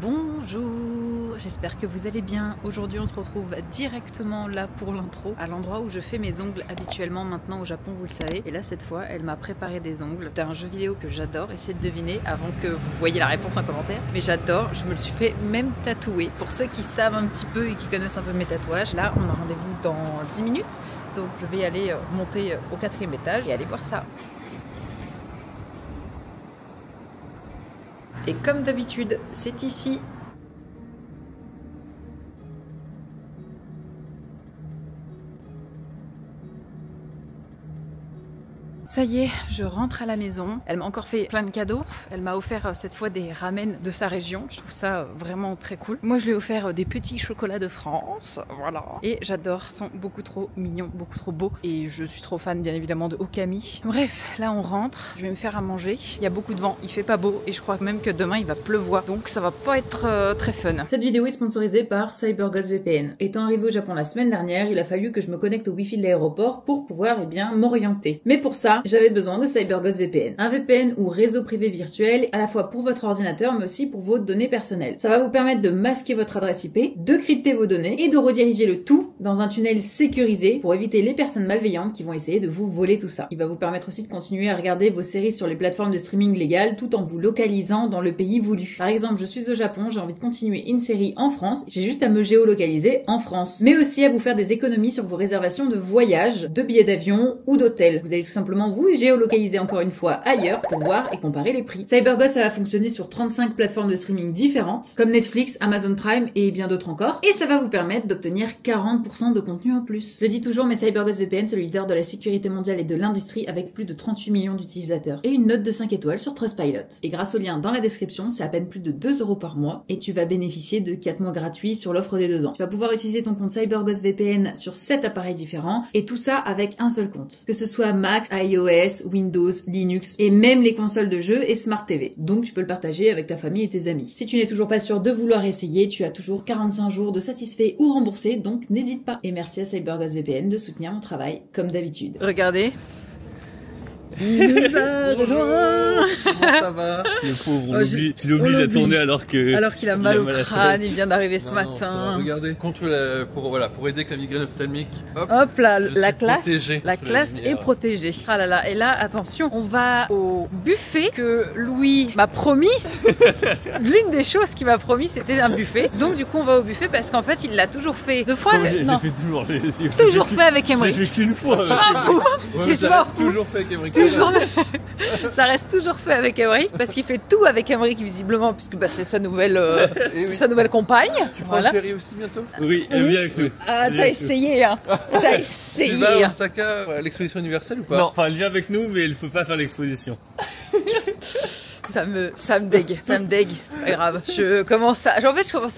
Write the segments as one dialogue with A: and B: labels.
A: Bonjour, j'espère que vous allez bien. Aujourd'hui on se retrouve directement là pour l'intro, à l'endroit où je fais mes ongles habituellement maintenant au Japon, vous le savez. Et là cette fois elle m'a préparé des ongles. C'est un jeu vidéo que j'adore, essayez de deviner avant que vous voyez la réponse en commentaire. Mais j'adore, je me le suis fait même tatouer. Pour ceux qui savent un petit peu et qui connaissent un peu mes tatouages, là on a rendez-vous dans 10 minutes. Donc je vais aller monter au 4e étage et aller voir ça. Et comme d'habitude, c'est ici. Ça y est, je rentre à la maison. Elle m'a encore fait plein de cadeaux. Elle m'a offert cette fois des ramen de sa région. Je trouve ça vraiment très cool. Moi, je lui ai offert des petits chocolats de France. Voilà. Et j'adore. Ils sont beaucoup trop mignons, beaucoup trop beaux. Et je suis trop fan, bien évidemment, de Okami. Bref, là, on rentre. Je vais me faire à manger. Il y a beaucoup de vent. Il fait pas beau. Et je crois même que demain, il va pleuvoir. Donc, ça va pas être très fun. Cette vidéo est sponsorisée par CyberGhost VPN. Étant arrivé au Japon la semaine dernière, il a fallu que je me connecte au Wi-Fi de l'aéroport pour pouvoir, m'orienter. Mais pour ça, j'avais besoin de CyberGhost VPN. Un VPN ou réseau privé virtuel, à la fois pour votre ordinateur, mais aussi pour vos données personnelles. Ça va vous permettre de masquer votre adresse IP, de crypter vos données et de rediriger le tout dans un tunnel sécurisé pour éviter les personnes malveillantes qui vont essayer de vous voler tout ça. Il va vous permettre aussi de continuer à regarder vos séries sur les plateformes de streaming légales tout en vous localisant dans le pays voulu. Par exemple, je suis au Japon, j'ai envie de continuer une série en France, j'ai juste à me géolocaliser en France. Mais aussi à vous faire des économies sur vos réservations de voyage, de billets d'avion ou d'hôtel. Vous allez tout simplement vous géolocaliser encore une fois ailleurs pour voir et comparer les prix. CyberGhost, ça va fonctionner sur 35 plateformes de streaming différentes, comme Netflix, Amazon Prime et bien d'autres encore. Et ça va vous permettre d'obtenir 40% de contenu en plus. Je le dis toujours, mais CyberGhost VPN, c'est le leader de la sécurité mondiale et de l'industrie avec plus de 38 millions d'utilisateurs. Et une note de 5 étoiles sur Trustpilot. Et grâce au lien dans la description, c'est à peine plus de 2 € par mois et tu vas bénéficier de 4 mois gratuits sur l'offre des 2 ans. Tu vas pouvoir utiliser ton compte CyberGhost VPN sur 7 appareils différents et tout ça avec un seul compte. Que ce soit Mac, iOS, Windows, Linux et même les consoles de jeux et Smart TV. Donc tu peux le partager avec ta famille et tes amis. Si tu n'es toujours pas sûr de vouloir essayer, tu as toujours 45 jours de satisfait ou remboursé, donc n'hésite pas. Et merci à CyberGhost VPN de soutenir mon travail comme d'habitude. Regardez. Il nous a rejoint.
B: Comment ça va? Le pauvre, tu l'obliges à tourner alors qu'il
A: a mal au crâne, il vient d'arriver ce matin.
B: Regardez, pour aider avec la migraine ophtalmique.
A: Hop là, la classe est protégée. Ah là là, et là, attention, on va au buffet que Louis m'a promis. L'une des choses qu'il m'a promis, c'était un buffet. Donc du coup, on va au buffet parce qu'en fait, il l'a toujours fait 2 fois.
B: Non, j'ai fait
A: toujours fait avec Emery.
B: J'ai fait qu'une fois.
A: Je m'en fous.
B: Toujours fait avec Emery.
A: Ça reste toujours fait avec Emery parce qu'il fait tout avec Emery visiblement puisque c'est sa nouvelle sa nouvelle compagne.
B: Tu prends le ferry aussi bientôt? Oui, elle vient avec nous.
A: Ah, t'as essayé hein. T'as essayé.
B: Tu vas à Osaka à l'exposition universelle ou pas? Non, enfin elle vient avec nous mais elle peut pas faire l'exposition.
A: Ça me dégue, c'est pas grave. Je commence à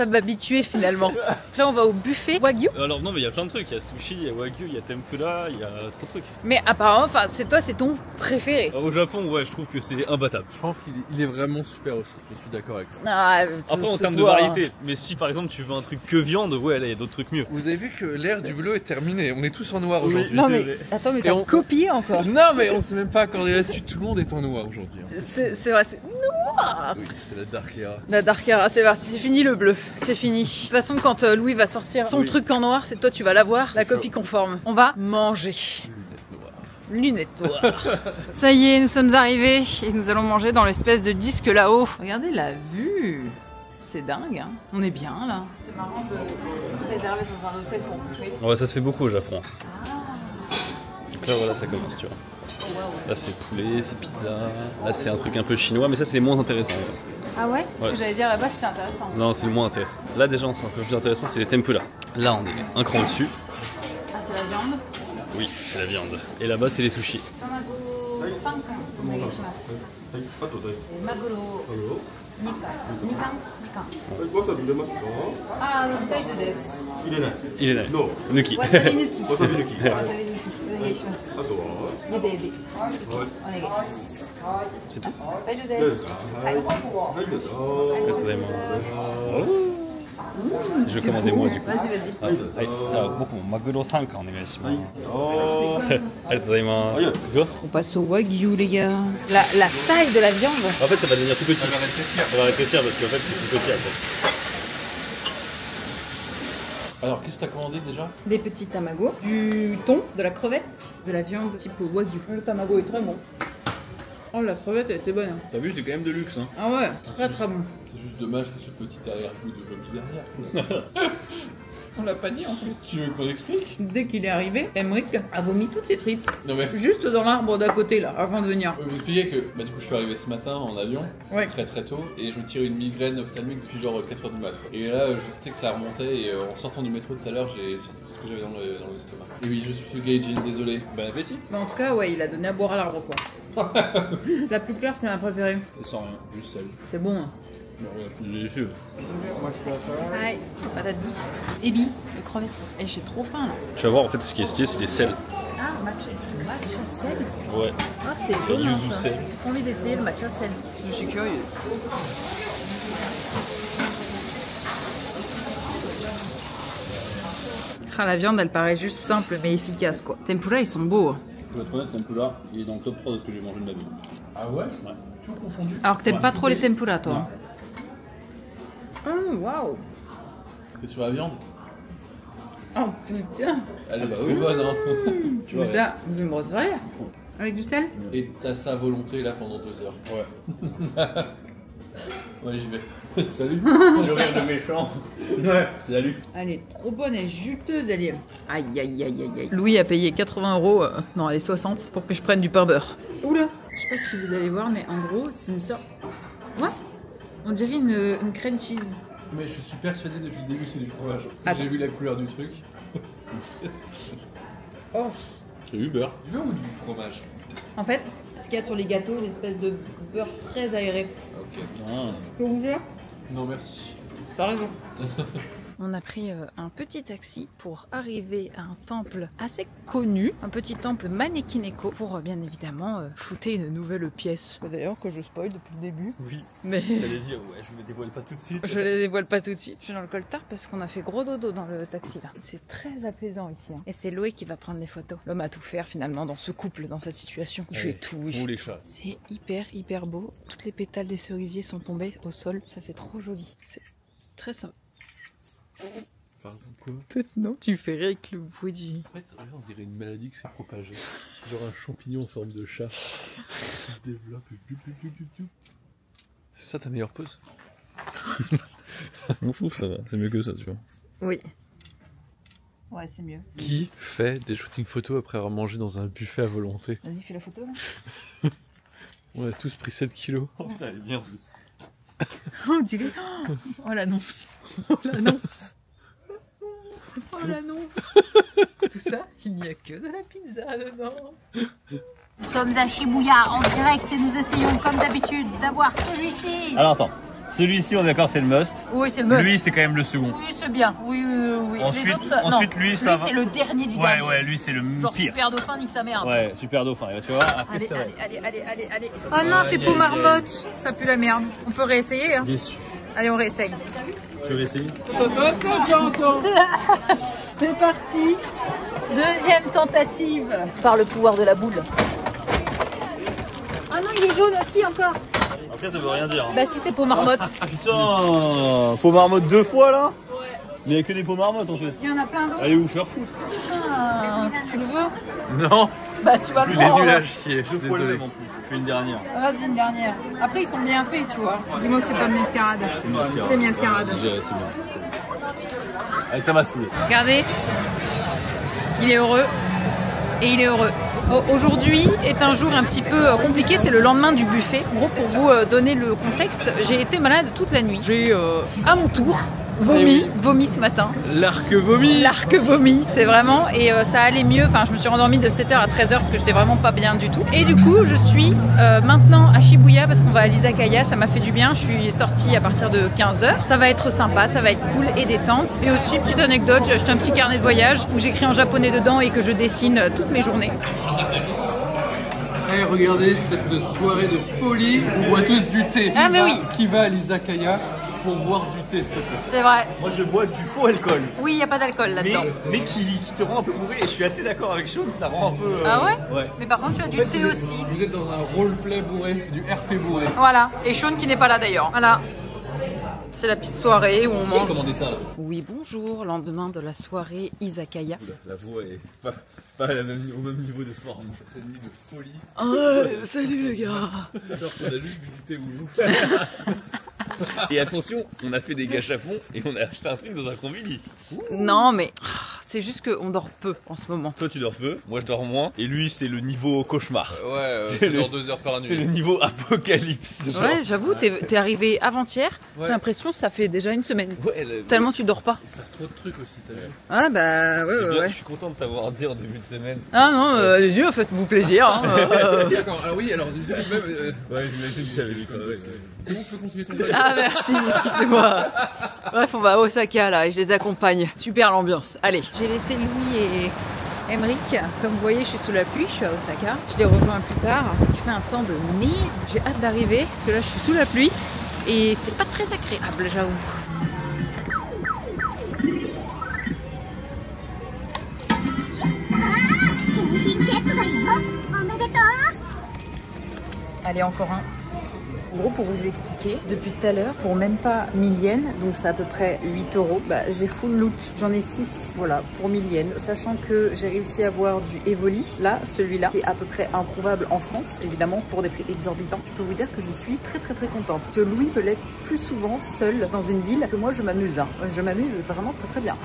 A: m'habituer finalement. Là on va au buffet Wagyu.
B: Alors non mais il y a plein de trucs, il y a sushi, il y a Wagyu, il y a tempura, il y a trop de trucs.
A: Mais apparemment, c'est ton préféré.
B: Au Japon, ouais, je trouve que c'est imbattable. Je pense qu'il est vraiment super aussi, je suis d'accord avec ça.
A: Ah,
B: après en termes de variété, mais si par exemple tu veux un truc que viande, ouais là il y a d'autres trucs mieux. Vous avez vu que l'ère du bleu est terminée, on est tous en noir aujourd'hui.
A: Non mais attends, mais t'as copié encore.
B: Non mais on s'est même pas accordé là-dessus, tout le monde est en noir aujourd'hui.
A: C'est vrai, c'est noir.
B: Oui, c'est la Dark Era.
A: La Dark Era, c'est parti, c'est fini le bleu, c'est fini. De toute façon, quand Louis va sortir son truc en noir, c'est toi tu vas l'avoir, la copie conforme. On va manger. Lunettes noires. Ça y est, nous sommes arrivés et nous allons manger dans l'espèce de disque là-haut. Regardez la vue. C'est dingue, hein. On est bien là. C'est marrant de réserver dans un hôtel pour bouffer.
B: Ouais, ça se fait beaucoup au Japon. Donc là voilà, ça commence, tu vois. Là c'est poulet, c'est pizza, là c'est un truc un peu chinois, mais ça c'est moins intéressant.
A: Ah ouais? Parce que j'allais dire là-bas c'était intéressant.
B: Non, c'est le moins intéressant. Là déjà c'est un peu plus intéressant, c'est les tempura. Là on est un cran au-dessus.
A: Ah, c'est la viande?
B: Oui, c'est la viande. Et là-bas c'est les sushis.
A: Ah,
B: Nuki. C'est tout? je vais commander moi du coup.
A: Vas-y, vas-y.
B: Ah, allez, beaucoup, maguro 5 on est ici. Oh,
A: On passe au wagyu, les gars. La taille de la viande.
B: En fait, ça va devenir tout petit. Ça va rétrécir parce qu'en fait, c'est tout petit après. Alors, qu'est-ce que t'as commandé déjà?
A: Des petits tamagos, du thon, de la crevette, de la viande type wagyu. Le tamago est très bon. Oh, la crevette elle était bonne. Hein.
B: T'as vu, c'est quand même de luxe. Hein.
A: Ah ouais, très très bon.
B: C'est juste dommage que ce petit arrière-goût de vomi derrière.
A: On l'a pas dit en plus.
B: Tu veux qu'on explique?
A: Dès qu'il est arrivé, Emmerich a vomi toutes ses tripes.
B: Non mais...
A: Juste dans l'arbre d'à côté là, avant de venir.
B: Je peux vous expliquer que du coup je suis arrivé ce matin en avion,
A: ouais.
B: très tôt, et je me tire une migraine ophtalmique depuis genre 4h du mat. Et là je sais que ça remontait, et en sortant du métro tout à l'heure, j'ai senti tout ce que j'avais dans l'estomac. Et oui, je suis Gaijin, désolé. Bon appétit.
A: Mais en tout cas, ouais, il a donné à boire à l'arbre quoi. La plus claire, c'est ma préférée.
B: Ça sent rien, juste sel.
A: C'est bon. Hein.
B: Bon, regarde, je suis déçu.
A: Aïe, patate douce. Ebi, de crevettes. Et j'ai trop faim là.
B: Tu vas voir, en fait, ce qui est stylé, c'est les sels.
A: Ah, matcha sel.
B: Ouais.
A: Ah, c'est bon.
B: Yuzu sel.
A: J'ai envie d'essayer le matcha sel. Je suis curieuse. Ah, la viande, elle paraît juste simple mais efficace quoi. Tempura, ils sont beaux. Hein.
B: Pour être honnête, tempura, il est dans le top 3 de ce que j'ai mangé de ma vie. Ah ouais? Ouais. Tout confondu.
A: Alors que t'aimes pas trop les tempura, toi. Oh, waouh.
B: C'est sur la viande?
A: Oh putain.
B: Elle est trop bonne, hein.
A: Tu vois, là, vous me brosserez avec du sel?
B: Et t'as ça à volonté là pendant 2 heures. Ouais. Ouais, j'y vais. Salut. Le rire de méchant. Ouais, salut.
A: Elle est trop bonne et juteuse, elle est. Aïe, aïe, aïe, aïe, aïe. Louis a payé 80 €, non, elle est 60, pour que je prenne du pain beurre. Oula. Je sais pas si vous allez voir, mais en gros, c'est une sorte. Ouais. On dirait une crème cheese.
B: Mais je suis persuadé depuis le début que c'est du fromage.
A: Attends.
B: J'ai vu la couleur du truc.
A: Oh.
B: C'est du beurre. Du beurre ou du fromage?
A: En fait, ce qu'il y a sur les gâteaux, l'espèce de beurre très aéré.
B: Ok.
A: Je peux vous dire?
B: Non, merci.
A: T'as raison. On a pris un petit taxi pour arriver à un temple assez connu, un petit temple Manekineko, pour bien évidemment shooter une nouvelle pièce. D'ailleurs que je spoil depuis le début.
B: Oui.
A: Mais
B: T'allais dire, ouais, je me dévoile pas tout de suite.
A: je les dévoile pas tout de suite. Je suis dans le coltard parce qu'on a fait gros dodo dans le taxi là. C'est très apaisant ici. Hein. Et c'est Loé qui va prendre les photos. L'homme a tout faire finalement dans ce couple, dans cette situation. Il fait tout. Il fait
B: les chats.
A: C'est hyper beau. Toutes les pétales des cerisiers sont tombés au sol. Ça fait trop joli. C'est très sympa.
B: Pardon, quoi?
A: Non, tu fais rire avec le bruit du...
B: En fait, on dirait une maladie qui s'est propagée. Genre un champignon en forme de chat qui se développe. C'est ça ta meilleure pose? Bon, je trouve ça va, c'est mieux que ça, tu vois.
A: Oui. Ouais, c'est mieux.
B: Qui fait des shootings photos après avoir mangé dans un buffet à volonté?
A: Vas-y, fais la photo là.
B: On a tous pris 7 kilos. Oh putain, elle est bien douce.
A: On dirait... Oh l'annonce. Oh l'annonce. Oh l'annonce. Tout ça, il n'y a que de la pizza dedans.
C: Nous sommes à Shibuya en direct et nous essayons comme d'habitude d'avoir celui-ci.
D: Alors attends, celui-ci on est d'accord c'est le must.
A: Oui c'est le must.
D: Lui c'est quand même le second.
A: Oui c'est bien, oui.
D: Ensuite,
A: les autres, ça...
D: ensuite
A: non.
D: lui ça va.
A: C'est le dernier du dernier.
D: Ouais lui c'est le
A: genre
D: pire.
A: Super Dauphin nique sa mère.
D: Ouais super dauphin, tu vois. Après
A: allez,
D: ça va.
A: allez. Oh non c'est pour marmotte, ça pue la merde. On peut réessayer hein.
B: Déçu.
A: Allez on réessaye.
B: Tu veux essayer?
A: C'est parti. Deuxième tentative. Par le pouvoir de la boule. Ah non, il est jaune aussi encore.
D: Après ça veut rien dire.
A: Bah si c'est peau marmotte.
D: Putain, peau marmotte 2 fois là. Mais il n'y a que des peaux marmottes en fait.
A: Il y en a plein d'autres.
D: Allez vous faire foutre.
A: Ah, tu le veux?
B: Non.
A: Bah tu vas le
B: Il est
A: prendre.
B: nul à chier, je suis désolé.
D: Je fais une dernière.
A: Vas-y une dernière. Après ils sont bien faits tu vois. Dis-moi que c'est pas Miascarade. C'est Miascarade.
B: C'est bien.
D: Allez ça m'a saoulé.
A: Regardez. Il est heureux. Et il est heureux. Aujourd'hui est un jour un petit peu compliqué, c'est le lendemain du buffet. En gros, pour vous donner le contexte, j'ai été malade toute la nuit. J'ai à mon tour vomi ce matin.
B: L'arc vomi.
A: L'arc vomi, c'est vraiment, et ça allait mieux. Enfin, je me suis rendormie de 7h à 13h parce que j'étais vraiment pas bien du tout. Et du coup, je suis maintenant à Shibuya parce qu'on va à l'Izakaya, ça m'a fait du bien. Je suis sortie à partir de 15h. Ça va être sympa, ça va être cool et détente. Et aussi, petite anecdote, j'ai acheté un petit carnet de voyage où j'écris en japonais dedans et que je dessine toutes mes journées.
E: Hey, regardez cette soirée de folie, on boit tous du thé.
A: Ah mais oui.
E: Qui va à l'Izakaya?
B: pour boire du thé, s'il te plaît.
C: C'est vrai.
D: Moi je bois du faux alcool.
C: Oui, il n'y a pas d'alcool là-dedans.
D: Mais qui te rend un peu bourré. Et je suis assez d'accord avec Sean, ça rend un peu.
C: Ah ouais?
D: Ouais.
C: Mais par contre, tu as du thé aussi.
B: Vous êtes dans un roleplay bourré, du RP bourré.
C: Voilà. Et Sean qui n'est pas là d'ailleurs. Voilà. C'est la petite soirée où on mange.
B: Commandez ça là.
A: Oui, bonjour, lendemain de la soirée Izakaya.
D: La voix est pas au même niveau de forme.
B: C'est une nuit de folie.
A: Oh, salut les gars.
B: Alors qu'on a juste bu du thé ou
D: Et attention, on a fait des gâchapons et on a acheté un truc dans un convini.
A: Non, mais c'est juste qu'on dort peu en ce moment.
D: Toi tu dors peu, moi je dors moins. Et lui c'est le niveau cauchemar.
B: Ouais,
D: C'est
B: c'est
D: le-
B: genre 2 heures par nuit.
D: C'est le niveau apocalypse. Genre.
A: Ouais, j'avoue, t'es arrivé avant-hier.
B: Ouais.
A: J'ai l'impression que ça fait déjà une semaine.
B: Ouais,
A: Tellement tu dors pas.
B: il se passe trop de trucs aussi, t'as vu.
A: Ah bah
D: C'est
A: ouais,
D: bien,
A: ouais.
D: je suis content de t'avoir dit en début de semaine.
A: Ah non, allez-y, faites-vous plaisir. Hein,
B: D'accord, alors oui, alors du coup, même.
D: Ouais, j'imagine que j'avais dit toi.
B: C'est bon, je peux continuer ton blague.
A: Ah merci, excusez-moi. Bref, on va à Osaka là et je les accompagne. Super l'ambiance. Allez, j'ai laissé Louis et Emeric. Comme vous voyez, je suis sous la pluie, je suis à Osaka. Je les rejoins plus tard. Il fait un temps de merde. J'ai hâte d'arriver parce que là je suis sous la pluie et c'est pas très agréable, j'avoue. Allez, encore un. En gros, pour vous expliquer, depuis tout à l'heure, pour même pas 1000 yens, donc c'est à peu près 8 €, bah, j'ai full loot. J'en ai 6, voilà, pour 1000 yens. Sachant que j'ai réussi à avoir du Evoli, là, celui-là, qui est à peu près introuvable en France, évidemment, pour des prix exorbitants. Je peux vous dire que je suis très contente. Que Louis me laisse plus souvent seule dans une ville que moi je m'amuse. Hein. Je m'amuse vraiment très bien.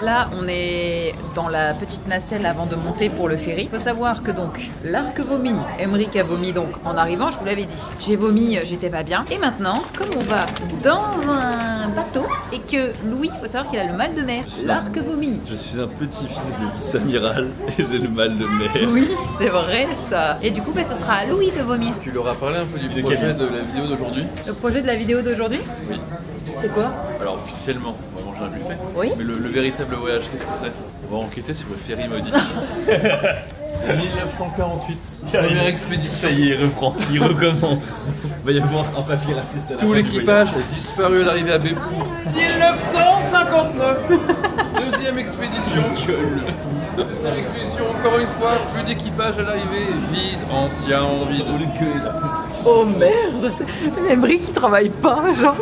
A: Là, on est dans la petite nacelle avant de monter pour le ferry. Il faut savoir que donc, l'arc vomi, Emeric a vomi donc en arrivant, je vous l'avais dit. J'ai vomi, j'étais pas bien. Et maintenant, comme on va dans un bateau et que Louis, il faut savoir qu'il a le mal de mer, l'arc vomi.
D: Je suis un petit-fils de vice-amiral et j'ai le mal de mer.
A: Oui, c'est vrai ça. Et du coup, bah, ce sera à Louis de vomir.
B: Tu leur as parlé un peu du
D: De
B: projet
D: quel-
B: de la vidéo d'aujourd'hui?
A: Le projet de la vidéo d'aujourd'hui,
B: Oui.
A: c'est quoi?
B: Alors officiellement, on va manger un buffet.
A: Oui.
B: Mais le véritable voyage, qu'est-ce que c'est? On va enquêter sur le ferry maudit. 1948. Première expédition.
D: Ça y est, reprend, il recommence. Il va y avoir un papier raciste à la
B: Tout
D: fin du
B: l'équipage a disparu à l'arrivée à Beppu. 1959. Deuxième expédition. Deuxième expédition, encore une fois, plus d'équipage à l'arrivée, vide, entièrement vide.
A: Oh merde! Emeric qui travaille pas, genre.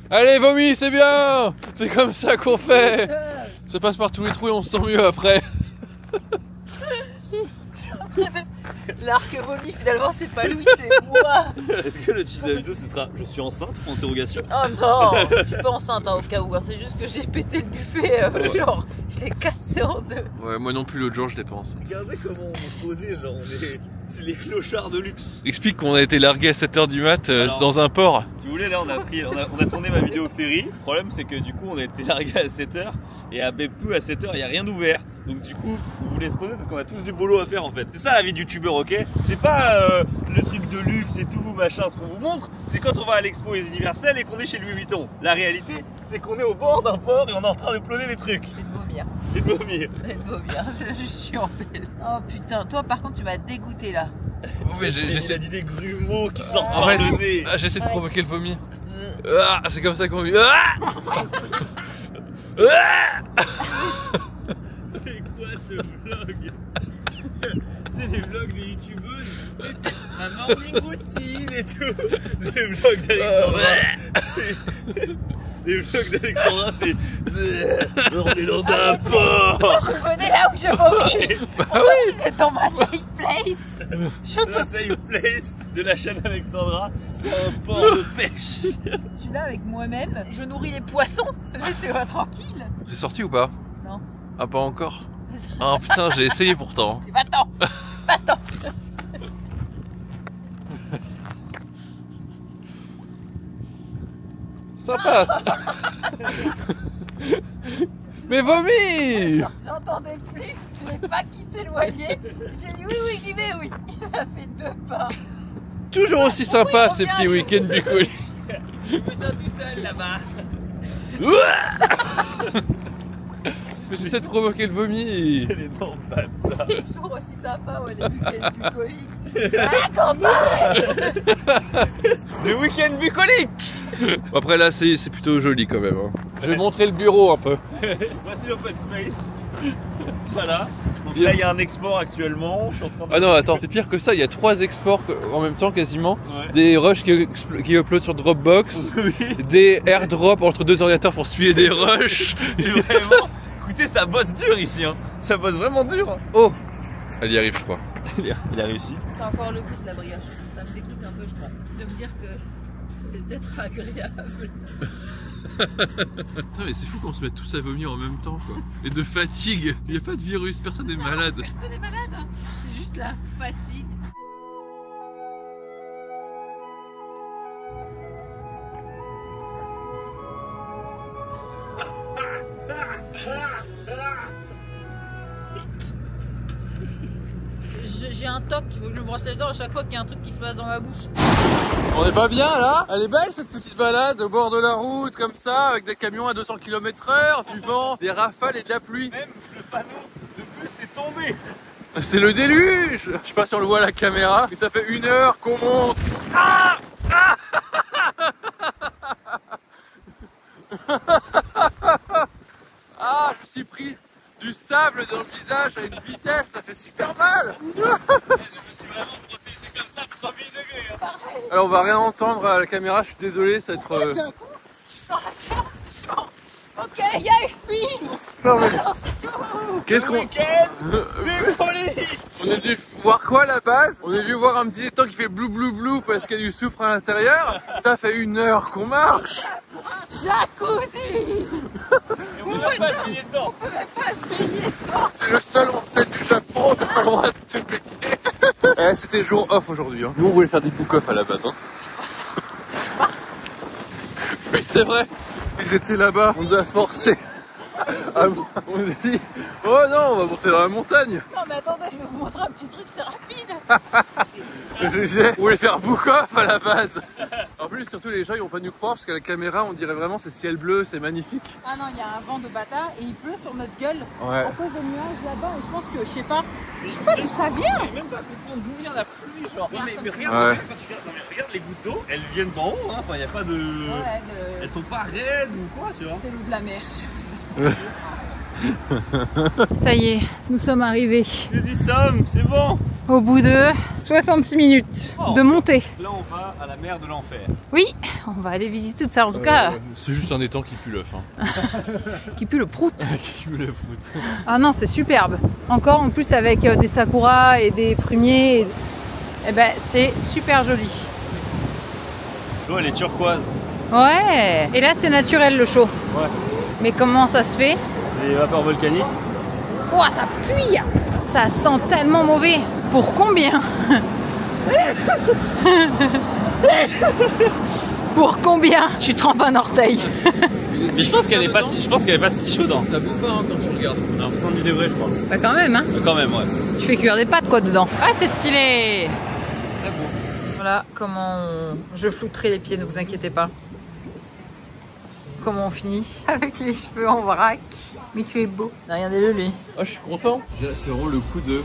B: Allez, vomi, c'est bien. C'est comme ça qu'on fait. Ça passe par tous les trous et on se sent mieux après.
A: L'arc vomi, finalement, c'est pas Louis, c'est moi.
D: Est-ce que le titre de la vidéo ce sera je suis enceinte pour interrogation?
A: Oh non, je suis pas enceinte hein, au cas où. Hein. C'est juste que j'ai pété le buffet, genre, je l'ai cassé en deux.
B: Ouais, moi non plus, l'autre jour, je dépense.
D: Regardez comment on est posé, genre c'est les clochards de luxe.
B: Explique qu'on a été largué à 7 h du mat
D: Alors,
B: dans un port.
D: Si vous voulez, là on a tourné ma vidéo ferry. Le problème c'est que du coup on a été largué à 7h et à Beppu à 7h il n'y a rien ouvert. Donc du coup on voulait se poser parce qu'on a tous du boulot à faire en fait. C'est ça la vie de youtubeur, ok? C'est pas le truc de luxe et tout machin, ce qu'on vous montre, c'est quand on va à l'expo les universels et qu'on est chez Louis Vuitton. La réalité c'est qu'on est au bord d'un port et on est en train de ploner les trucs
A: Et de vomir.
D: et de vomir.
A: Et de vomir, c'est juste chiant. Oh putain, toi par contre tu vas dégoûter là.
B: Oh, mais
D: J'ai dit des grumeaux qui sortent
B: En
D: par
B: fait,
D: le nez.
B: j'essaie de
A: Ouais.
B: provoquer le vomi. Ah, c'est comme ça qu'on vit. Ah
D: C'est quoi ce vlog? C'est des vlogs des youtubeuses, tu sais, c'est un morning routine et tout. Les vlogs d'Alexandra, les vlogs d'Alexandra, c'est on est dans un port.
C: Venez là où je vomis. Vous êtes dans ma safe place.
D: Le safe place de la chaîne Alexandra, c'est un port de pêche.
A: Je suis là avec moi-même, je nourris les poissons, laissez-moi tranquille.
B: C'est sorti ou pas?
A: Non.
B: Ah, pas encore? Ah putain, j'ai essayé pourtant.
C: Va-t'en. Va-t'en.
B: Ça passe. Mais vomi!
C: J'entendais plus les pas qui s'éloignaient. J'ai dit oui, j'y vais, oui. Il a fait 2 pas.
B: Toujours aussi sympa
C: on
B: ces
C: vient,
B: petits
C: lui
B: week-ends
C: aussi.
B: bucoliques.
D: Je me sens tout seul là-bas.
B: J'essaie de provoquer le vomi.
D: Quel énorme bâtard.
C: Toujours aussi sympa, ouais, les week-ends bucoliques. Ah, campagne.
D: Le week-end bucolique.
B: Après là c'est plutôt joli quand même. Hein. Je vais montrer le bureau un peu.
D: Voici l'open space. Voilà. Donc là il y a un export actuellement. Je suis en train de...
B: Ah non attends, c'est pire que ça, il y a 3 exports en même temps quasiment.
D: Ouais.
B: Des rushs qui uploadent sur Dropbox,
D: Oui.
B: des airdrops entre 2 ordinateurs pour suivre des rushs.
D: C'est vraiment... Écoutez, ça bosse dur ici, hein. Ça bosse vraiment dur.
B: Oh, elle y arrive je crois.
D: Il a réussi.
E: C'est encore le goût de la brioche. Ça me dégoûte un peu, je crois. De me dire que c'est peut-être agréable.
B: Putain mais c'est fou qu'on se mette tous à vomir en même temps quoi. Et de fatigue, il n'y a pas de virus, personne n'est malade.
E: Personne n'est malade, hein. C'est juste la fatigue.
C: J'ai un toc, il faut que je me brosse les dents à chaque fois qu'il y a un truc qui se passe dans ma bouche.
B: On est pas bien là? Elle est belle cette petite balade au bord de la route comme ça, avec des camions à 200 km/h, du vent, des rafales et de la pluie.
D: Même le panneau de plus est tombé.
B: C'est le déluge. Je sais pas si on le voit à la caméra, mais ça fait 1 heure qu'on monte. Ah ah, je suis pris du sable dans le visage à une vitesse, ça fait super mal.
D: Je me suis vraiment protégé comme ça, 3000 degrés. Hein.
B: Alors on va rien entendre à la caméra, je suis désolé, ça va être...
C: D'un coup, tu sens la classe, c'est genre, ok, il y a une fille.
B: Non mais...
C: Alors c'est tout.
B: Qu'est-ce qu'on...
D: Week-end bucolique.
B: On est venu voir quoi à la base? On est venu voir un petit étang qui fait blou blou blou parce qu'il y a du soufre à l'intérieur. Ça fait 1 heure qu'on marche.
C: Jacuzzi.
D: Et on n'a pas de billet dedans.
C: On peut même pas se baigner dedans.
B: C'est le seul onsen du Japon, on n'a pas le droit de se baigner. Eh, c'était jour off aujourd'hui. Hein. Nous on voulait faire des book off à la base. Hein. Oui c'est vrai, ils étaient là-bas, on nous a forcés. Ah, on nous a dit, oh non, on va monter dans la montagne.
C: Non mais attendez, je vais vous montrer un petit truc, c'est rapide.
B: Je disais, on voulait faire book off à la base. En plus, surtout les gens ils vont pas nous croire parce qu'à la caméra on dirait vraiment c'est ciel bleu, c'est magnifique.
C: Ah non, il y a un vent de bâtard et il pleut sur notre gueule.
B: Ouais.
C: À cause de nuages là-bas et je pense que, je sais pas d'où ça vient.
D: J'arrive même pas à comprendre d'où vient la pluie. Genre. Non, mais regarde,
B: Ouais.
D: quand tu regardes, non, mais regarde les gouttes d'eau, elles viennent d'en haut. Hein. Enfin, il n'y a pas de.
C: Ouais,
D: Elles sont pas raides ou quoi, tu vois.
C: c'est l'eau de la mer. Ça y est, nous sommes arrivés
D: Nous y sommes, c'est bon.
C: au bout de 66 minutes de montée.
D: Là, on va à la mer de l'enfer.
C: Oui, on va aller visiter tout ça. En tout cas,
B: C'est juste un étang qui pue l'œuf. Hein.
C: qui pue le prout.
B: Qui pue le foot.
C: Ah non, c'est superbe. Encore en plus avec des sakuras et des pruniers. Eh ben, c'est super joli.
D: L'eau, elle est turquoise.
C: Ouais. Et là, c'est naturel le chaud.
D: Ouais.
C: Mais comment ça se fait?
D: Les vapeurs volcaniques.
C: Ouah, ça pue. Ça sent tellement mauvais. Pour combien? Pour combien? Tu trempes un orteil.
D: Mais je pense qu'elle est pas si chaude. Hein.
B: Ça boue pas hein, quand tu regardes.
D: Non, 70 degrés, je crois.
C: Bah quand même, hein.
D: Quand même, ouais.
C: Tu fais cuire des pâtes quoi dedans. Ah, c'est stylé.
B: Très beau.
C: Voilà comment je flouterai les pieds, ne vous inquiétez pas. Comment on finit? Avec les cheveux en vrac. Mais tu es beau. Regardez-le lui.
B: Ah, je suis content. C'est vraiment le coup de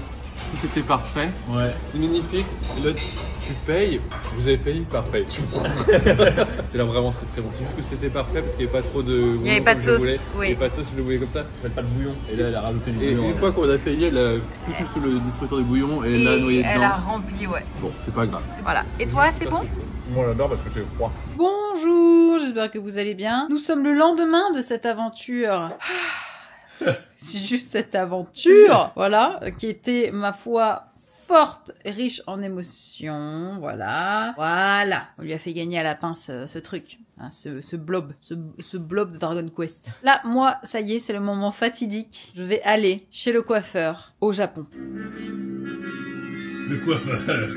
B: tout était parfait.
D: Ouais.
B: C'est magnifique. Et là, tu payes. Vous avez payé parfait. C'est là vraiment très très bon. C'est juste que c'était parfait parce qu'il n'y avait pas trop de.
C: Il n'y avait pas de sauce.
B: Il n'y
C: Oui.
B: avait pas de sauce, je le voulais comme ça.
D: Elle pas de bouillon. Et là, elle a rajouté du
B: Et
D: bouillon.
B: une fois qu'on a payé, elle a foutu sous le distributeur du bouillon et elle l'a noyé
C: elle
B: dedans.
C: a rempli, ouais.
B: Bon, c'est pas grave.
C: Voilà. Et toi, c'est bon?
D: Moi, j'adore parce que c'est froid.
C: Bonjour, j'espère que vous allez bien. Nous sommes le lendemain de cette aventure. C'est juste cette aventure, voilà, qui était, ma foi, forte, riche en émotions, voilà. Voilà, on lui a fait gagner à la pince ce truc, hein, ce blob de Dragon Quest. Là, moi, ça y est, c'est le moment fatidique. Je vais aller chez le coiffeur au Japon.
D: Le coiffeur.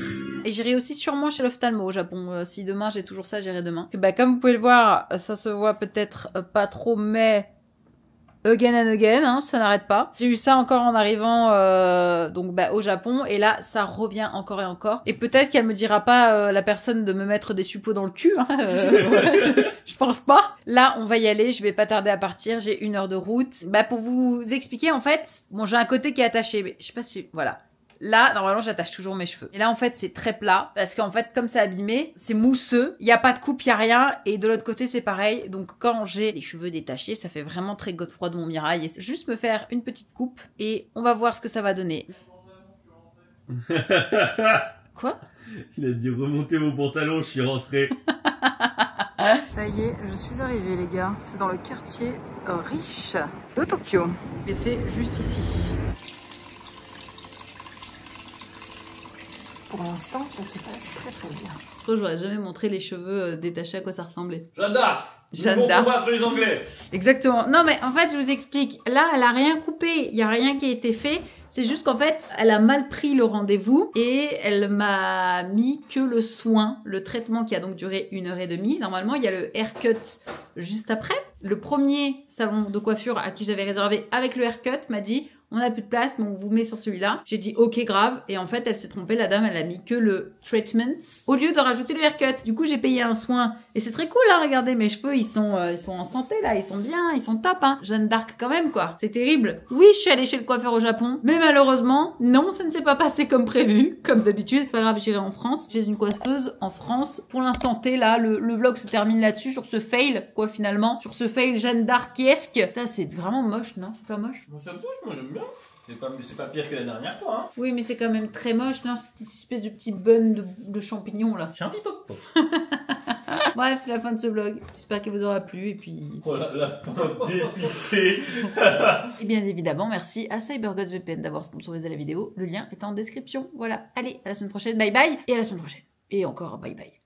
C: Et j'irai aussi sûrement chez l'ophtalmo au Japon. Si demain j'ai toujours ça, j'irai demain. Bah, comme vous pouvez le voir, ça se voit peut-être pas trop, mais again and again, hein, ça n'arrête pas. J'ai eu ça encore en arrivant donc au Japon, et là ça revient encore et encore. Et peut-être qu'elle me dira pas la personne de me mettre des suppos dans le cul, hein, je pense pas. Là on va y aller, je vais pas tarder à partir, j'ai 1 heure de route. Pour vous expliquer en fait, bon j'ai un côté qui est attaché, mais je sais pas si, voilà. Là, normalement, j'attache toujours mes cheveux. Et là, en fait, c'est très plat. Parce qu'en fait, comme c'est abîmé, c'est mousseux. Il n'y a pas de coupe, il n'y a rien. Et de l'autre côté, c'est pareil. Donc, quand j'ai les cheveux détachés, ça fait vraiment très Godefroy de Montmirail. Et c'est juste me faire une petite coupe. Et on va voir ce que ça va donner. Quoi?
D: Il a dit remontez vos pantalons, je suis rentré.
A: Ça y est, je suis arrivée les gars. C'est dans le quartier riche de Tokyo. Et c'est juste ici. Pour l'instant, ça se passe très très bien.
C: Je crois que j'aurais jamais montré les cheveux détachés à quoi ça ressemblait.
D: Jeanne d'Arc.
C: Jeanne d'Arc.
D: Combattre les Anglais.
C: Exactement. Non mais en fait, je vous explique. Là, elle a rien coupé. Il y a rien qui a été fait. C'est juste qu'en fait, elle a mal pris le rendez-vous et elle m'a mis que le soin, le traitement qui a donc duré 1h30. Normalement, il y a le haircut juste après. Le premier salon de coiffure à qui j'avais réservé avec le haircut m'a dit on n'a plus de place, mais on vous met sur celui-là. J'ai dit ok grave, et en fait elle s'est trompée, la dame elle a mis que le treatment au lieu de rajouter le haircut. Du coup j'ai payé un soin, et c'est très cool hein, regardez mes cheveux, ils sont en santé là, ils sont bien, ils sont top hein. Jeanne d'Arc quand même quoi, c'est terrible. Oui je suis allée chez le coiffeur au Japon, mais malheureusement non ça ne s'est pas passé comme prévu, comme d'habitude. Pas grave, j'irai en France, j'ai une coiffeuse en France. Pour l'instant T là, le vlog se termine là-dessus, sur ce fail quoi finalement, sur ce fail Jeanne d'Arc-esque. Ça c'est vraiment moche non, c'est pas moche?
D: Bon, ça me touche, moi j'aime bien. C'est pas pire que la dernière fois, hein.
C: Oui, mais c'est quand même très moche, non? Cette espèce de petit bun de champignons, là.
D: J'ai un pop.
C: Bref, c'est la fin de ce vlog. J'espère qu'il vous aura plu, et puis...
D: Voilà, la fin dépitée.
C: Et bien évidemment, merci à CyberGhost VPN d'avoir sponsorisé la vidéo. Le lien est en description. Voilà. Allez, à la semaine prochaine. Bye bye. Et à la semaine prochaine. Et encore bye bye.